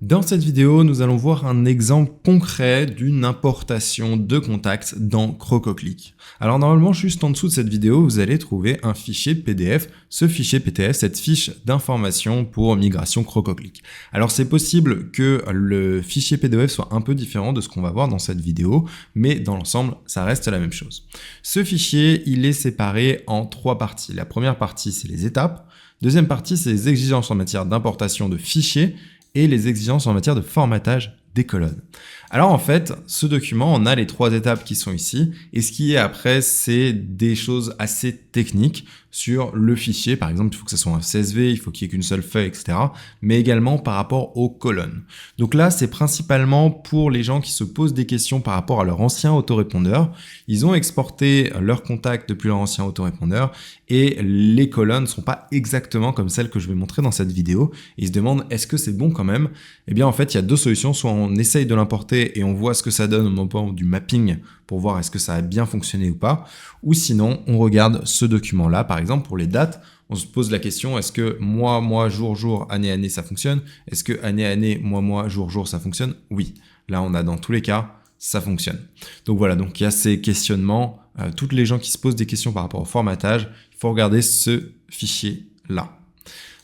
Dans cette vidéo, nous allons voir un exemple concret d'une importation de contacts dans Crococlic. Alors normalement, juste en dessous de cette vidéo, vous allez trouver un fichier PDF. Ce fichier PDF, cette fiche d'information pour migration Crococlic. Alors c'est possible que le fichier PDF soit un peu différent de ce qu'on va voir dans cette vidéo, mais dans l'ensemble, ça reste la même chose. Ce fichier, il est séparé en trois parties. La première partie, c'est les étapes. Deuxième partie, c'est les exigences en matière d'importation de fichiers et les exigences en matière de formatage des colonnes. Alors en fait, ce document, on a les trois étapes qui sont ici, et ce qui est après, c'est des choses assez techniques sur le fichier. Par exemple, il faut que ce soit un CSV, il faut qu'il n'y ait qu'une seule feuille, etc. Mais également par rapport aux colonnes. Donc là, c'est principalement pour les gens qui se posent des questions par rapport à leur ancien autorépondeur. Ils ont exporté leur contact depuis leur ancien autorépondeur, et les colonnes ne sont pas exactement comme celles que je vais montrer dans cette vidéo. Et ils se demandent, est-ce que c'est bon quand même? Eh bien, en fait, il y a deux solutions. Soit on essaye de l'importer et on voit ce que ça donne au moment du mapping pour voir est-ce que ça a bien fonctionné ou pas. Ou sinon, on regarde ce document-là. Par exemple, pour les dates, on se pose la question, est-ce que mois, jour, année, ça fonctionne? Est-ce que année, mois, jour, ça fonctionne? Oui. Là, on a dans tous les cas, ça fonctionne. Donc voilà, donc il y a ces questionnements. Toutes les gens qui se posent des questions par rapport au formatage, il faut regarder ce fichier-là.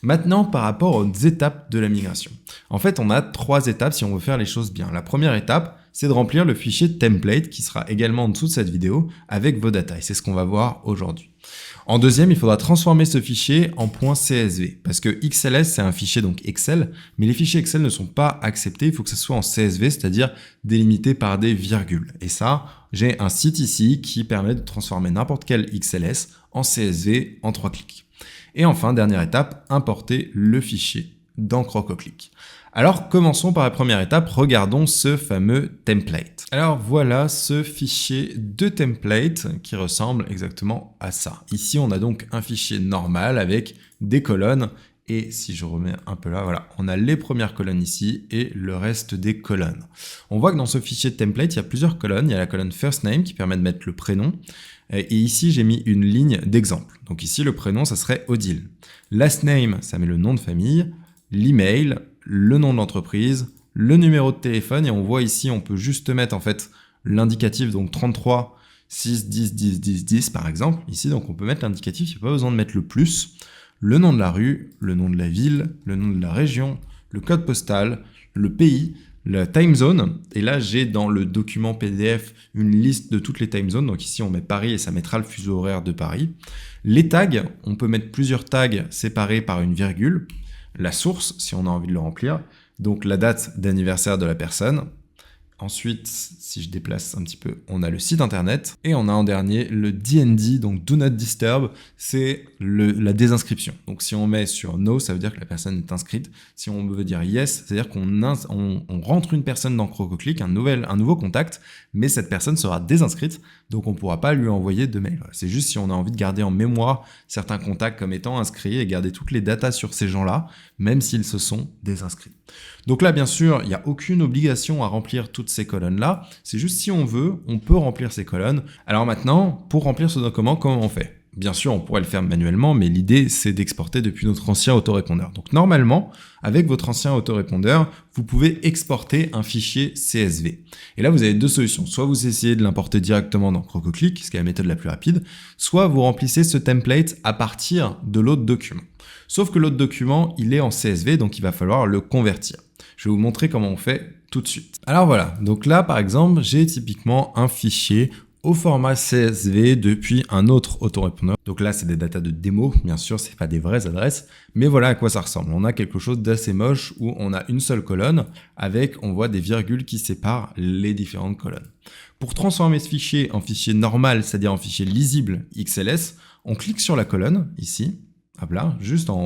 Maintenant, par rapport aux étapes de la migration. En fait, on a trois étapes si on veut faire les choses bien. La première étape, c'est de remplir le fichier template qui sera également en dessous de cette vidéo avec vos datas. Et c'est ce qu'on va voir aujourd'hui. En deuxième, il faudra transformer ce fichier en .csv parce que XLS, c'est un fichier donc Excel, mais les fichiers Excel ne sont pas acceptés. Il faut que ce soit en CSV, c'est-à-dire délimité par des virgules. Et ça, j'ai un site ici qui permet de transformer n'importe quel XLS en CSV en 3 clics. Et enfin, dernière étape, importer le fichier dans Crococlic. Alors, commençons par la première étape, regardons ce fameux template. Alors voilà ce fichier de template qui ressemble exactement à ça. Ici, on a donc un fichier normal avec des colonnes. Et si je remets un peu là, voilà, on a les premières colonnes ici et le reste des colonnes. On voit que dans ce fichier de template, il y a plusieurs colonnes. Il y a la colonne first name qui permet de mettre le prénom. Et ici, j'ai mis une ligne d'exemple. Donc ici, le prénom, ça serait Odile. Last name, ça met le nom de famille, l'email, le nom de l'entreprise, le numéro de téléphone. Et on voit ici, on peut juste mettre en fait l'indicatif, donc 33 6 10 10 10 10 par exemple. Ici, donc on peut mettre l'indicatif, il n'y a pas besoin de mettre le plus. Le nom de la rue, le nom de la ville, le nom de la région, le code postal, le pays, la time zone. Et là, j'ai dans le document PDF une liste de toutes les time zones. Donc ici, on met Paris et ça mettra le fuseau horaire de Paris. Les tags, on peut mettre plusieurs tags séparés par une virgule. La source, si on a envie de le remplir. Donc la date d'anniversaire de la personne. Ensuite, si je déplace un petit peu, on a le site internet. Et on a en dernier le DND, donc Do Not Disturb, c'est la désinscription. Donc si on met sur No, ça veut dire que la personne est inscrite. Si on veut dire Yes, c'est-à-dire qu'on rentre une personne dans Crococlic, un nouveau contact, mais cette personne sera désinscrite, donc on ne pourra pas lui envoyer de mail. C'est juste si on a envie de garder en mémoire certains contacts comme étant inscrits et garder toutes les datas sur ces gens-là, même s'ils se sont désinscrits. Donc là, bien sûr, il n'y a aucune obligation à remplir toutes ces colonnes-là. C'est juste si on veut, on peut remplir ces colonnes. Alors maintenant, pour remplir ce document, comment on fait? Bien sûr, on pourrait le faire manuellement, mais l'idée, c'est d'exporter depuis notre ancien autorépondeur. Donc normalement, avec votre ancien autorépondeur, vous pouvez exporter un fichier CSV. Et là, vous avez deux solutions. Soit vous essayez de l'importer directement dans Crococlic, ce qui est la méthode la plus rapide, soit vous remplissez ce template à partir de l'autre document. Sauf que l'autre document, il est en CSV, donc il va falloir le convertir. Je vais vous montrer comment on fait tout de suite. Alors voilà, donc là, par exemple, j'ai typiquement un fichier au format CSV depuis un autre autorépondeur. Donc là, c'est des datas de démo, bien sûr, c'est pas des vraies adresses, mais voilà à quoi ça ressemble. On a quelque chose d'assez moche où on a une seule colonne avec, on voit des virgules qui séparent les différentes colonnes. Pour transformer ce fichier en fichier normal, c'est-à-dire en fichier lisible XLS, on clique sur la colonne ici, hop là,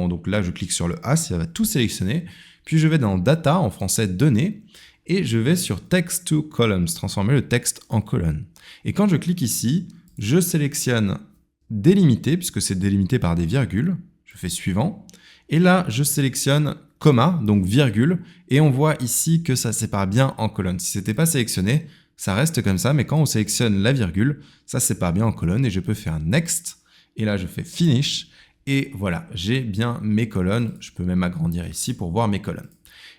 donc là, je clique sur le A, ça va tout sélectionner, puis je vais dans Data, en français Données, et je vais sur Text to Columns, transformer le texte en colonne. Et quand je clique ici, je sélectionne délimité, puisque c'est délimité par des virgules. Je fais suivant. Et là, je sélectionne comma, donc virgule. Et on voit ici que ça sépare bien en colonne. Si ce n'était pas sélectionné, ça reste comme ça. Mais quand on sélectionne la virgule, ça sépare bien en colonne. Et je peux faire next. Et là, je fais finish. Et voilà, j'ai bien mes colonnes. Je peux même agrandir ici pour voir mes colonnes.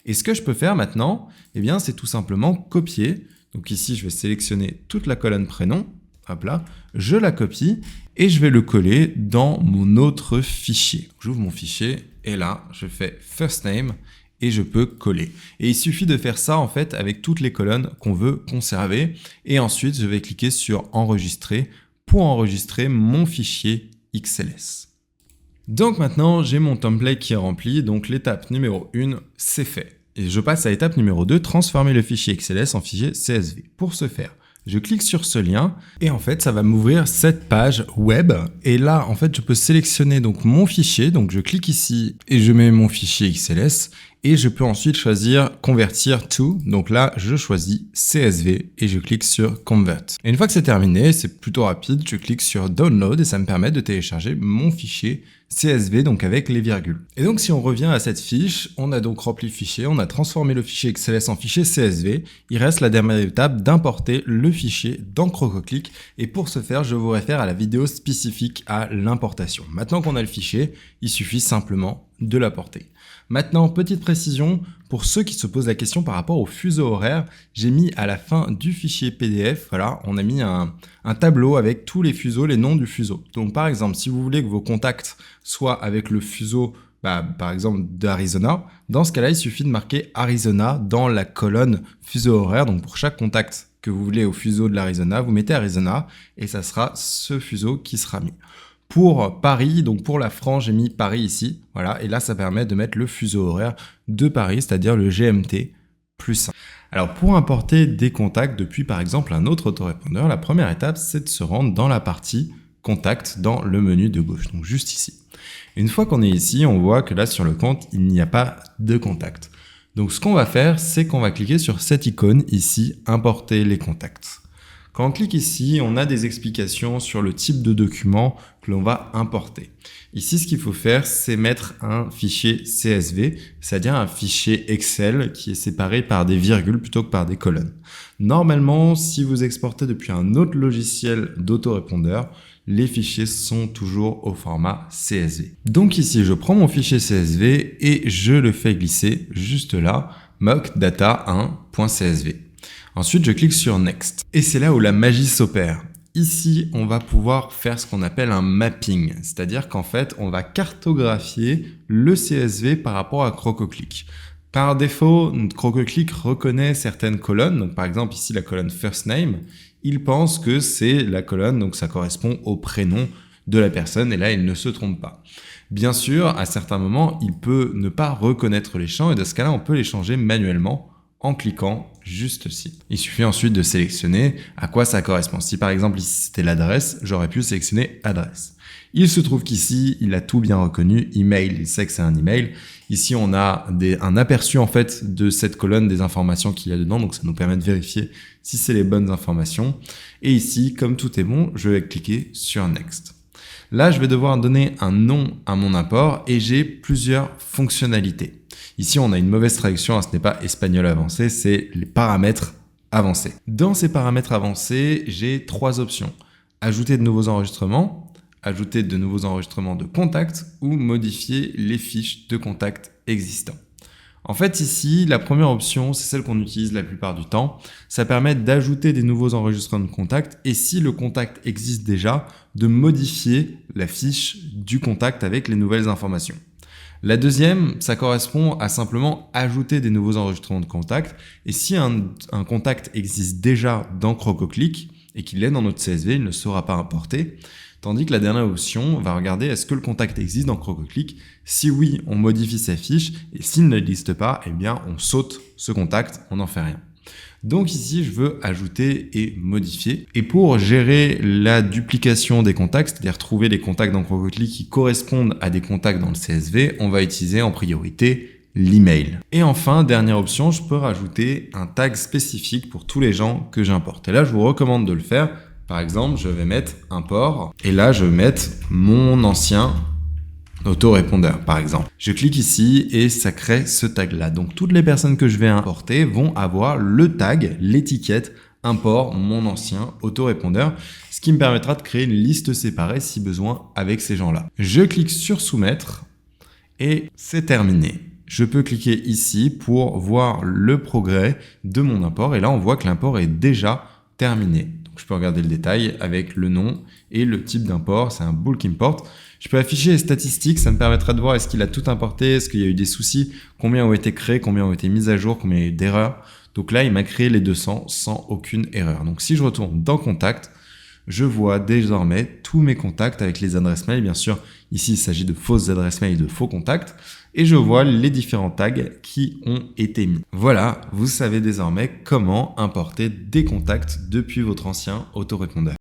Et ce que je peux faire maintenant, eh bien, c'est tout simplement copier. Donc ici, je vais sélectionner toute la colonne prénom. Hop là, je la copie et je vais le coller dans mon autre fichier. J'ouvre mon fichier et là, je fais first name et je peux coller. Et il suffit de faire ça en fait avec toutes les colonnes qu'on veut conserver. Et ensuite, je vais cliquer sur enregistrer pour enregistrer mon fichier XLS. Donc maintenant, j'ai mon template qui est rempli. Donc l'étape numéro 1, c'est fait. Et je passe à l'étape numéro 2, transformer le fichier XLS en fichier CSV. Pour ce faire, je clique sur ce lien et en fait, ça va m'ouvrir cette page web. Et là, en fait, je peux sélectionner donc mon fichier. Donc, je clique ici et je mets mon fichier XLS et je peux ensuite choisir convertir to. Donc là, je choisis CSV et je clique sur convert. Et une fois que c'est terminé, c'est plutôt rapide. Je clique sur download et ça me permet de télécharger mon fichier CSV, donc avec les virgules. Et donc, si on revient à cette fiche, on a donc rempli le fichier, on a transformé le fichier XLS en fichier CSV. Il reste la dernière étape d'importer le fichier dans Crococlic. Et pour ce faire, je vous réfère à la vidéo spécifique à l'importation. Maintenant qu'on a le fichier, il suffit simplement de l'apporter. Maintenant, petite précision, pour ceux qui se posent la question par rapport au fuseau horaire, j'ai mis à la fin du fichier PDF, voilà, on a mis un tableau avec tous les fuseaux, les noms du fuseau. Donc par exemple, si vous voulez que vos contacts soient avec le fuseau, par exemple d'Arizona, dans ce cas-là, il suffit de marquer Arizona dans la colonne fuseau horaire. Donc pour chaque contact que vous voulez au fuseau de l'Arizona, vous mettez Arizona et ça sera ce fuseau qui sera mis. Pour Paris, donc pour la France, j'ai mis Paris ici, voilà, et là ça permet de mettre le fuseau horaire de Paris, c'est-à-dire le GMT +1. Alors pour importer des contacts depuis par exemple un autre autorépondeur, la première étape c'est de se rendre dans la partie contact dans le menu de gauche, donc juste ici. Une fois qu'on est ici, on voit que là sur le compte, il n'y a pas de contact. Donc ce qu'on va faire, c'est qu'on va cliquer sur cette icône ici, importer les contacts. Quand on clique ici, on a des explications sur le type de document que l'on va importer. Ici, ce qu'il faut faire, c'est mettre un fichier CSV, c'est-à-dire un fichier Excel qui est séparé par des virgules plutôt que par des colonnes. Normalement, si vous exportez depuis un autre logiciel d'autorépondeur, les fichiers sont toujours au format CSV. Donc ici, je prends mon fichier CSV et je le fais glisser juste là, mockdata1.csv. Ensuite, je clique sur Next. Et c'est là où la magie s'opère. Ici, on va pouvoir faire ce qu'on appelle un mapping. C'est-à-dire qu'en fait, on va cartographier le CSV par rapport à Crococlic. Par défaut, Crococlic reconnaît certaines colonnes. Donc, par exemple, ici, la colonne First Name. Il pense que c'est la colonne, donc ça correspond au prénom de la personne. Et là, il ne se trompe pas. Bien sûr, à certains moments, il peut ne pas reconnaître les champs. Et dans ce cas-là, on peut les changer manuellement en cliquant juste ici. Il suffit ensuite de sélectionner à quoi ça correspond. Si par exemple ici c'était l'adresse, j'aurais pu sélectionner adresse. Il se trouve qu'ici, il a tout bien reconnu. Email, il sait que c'est un email. Ici, on a un aperçu en fait de cette colonne des informations qu'il y a dedans. Donc ça nous permet de vérifier si c'est les bonnes informations. Et ici, comme tout est bon, je vais cliquer sur Next. Là, je vais devoir donner un nom à mon import et j'ai plusieurs fonctionnalités. Ici, on a une mauvaise traduction, ce n'est pas espagnol avancé, c'est les paramètres avancés. Dans ces paramètres avancés, j'ai 3 options. Ajouter de nouveaux enregistrements, ajouter de nouveaux enregistrements de contacts ou modifier les fiches de contacts existants. En fait, ici, la première option, c'est celle qu'on utilise la plupart du temps. Ça permet d'ajouter des nouveaux enregistrements de contacts et si le contact existe déjà, de modifier la fiche du contact avec les nouvelles informations. La deuxième, ça correspond à simplement ajouter des nouveaux enregistrements de contacts. Et si un contact existe déjà dans Crococlic et qu'il est dans notre CSV, il ne sera pas importé. Tandis que la dernière option va regarder est-ce que le contact existe dans Crococlic. Si oui, on modifie sa fiche. Et s'il n'existe pas, eh bien, on saute ce contact, on n'en fait rien. Donc ici, je veux ajouter et modifier. Et pour gérer la duplication des contacts, c'est-à-dire trouver les contacts dans Crococlic qui correspondent à des contacts dans le CSV, on va utiliser en priorité l'email. Et enfin, dernière option, je peux rajouter un tag spécifique pour tous les gens que j'importe. Et là, je vous recommande de le faire. Par exemple, je vais mettre import et là, je vais mettre mon ancien autorépondeur, par exemple. Je clique ici et ça crée ce tag-là. Donc, toutes les personnes que je vais importer vont avoir le tag, l'étiquette import mon ancien autorépondeur, ce qui me permettra de créer une liste séparée si besoin avec ces gens-là. Je clique sur soumettre et c'est terminé. je peux cliquer ici pour voir le progrès de mon import. Et là, on voit que l'import est déjà terminé. Donc, je peux regarder le détail avec le nom et le type d'import. C'est un bulk import. Je peux afficher les statistiques. Ça me permettra de voir est-ce qu'il a tout importé, est-ce qu'il y a eu des soucis, combien ont été créés, combien ont été mis à jour, combien il y a eu d'erreurs. Donc là, il m'a créé les 200 sans aucune erreur. Donc, si je retourne dans Contact, je vois désormais tous mes contacts avec les adresses mail. Bien sûr, ici, il s'agit de fausses adresses mail et de faux contacts. Et je vois les différents tags qui ont été mis. Voilà, vous savez désormais comment importer des contacts depuis votre ancien autorépondeur.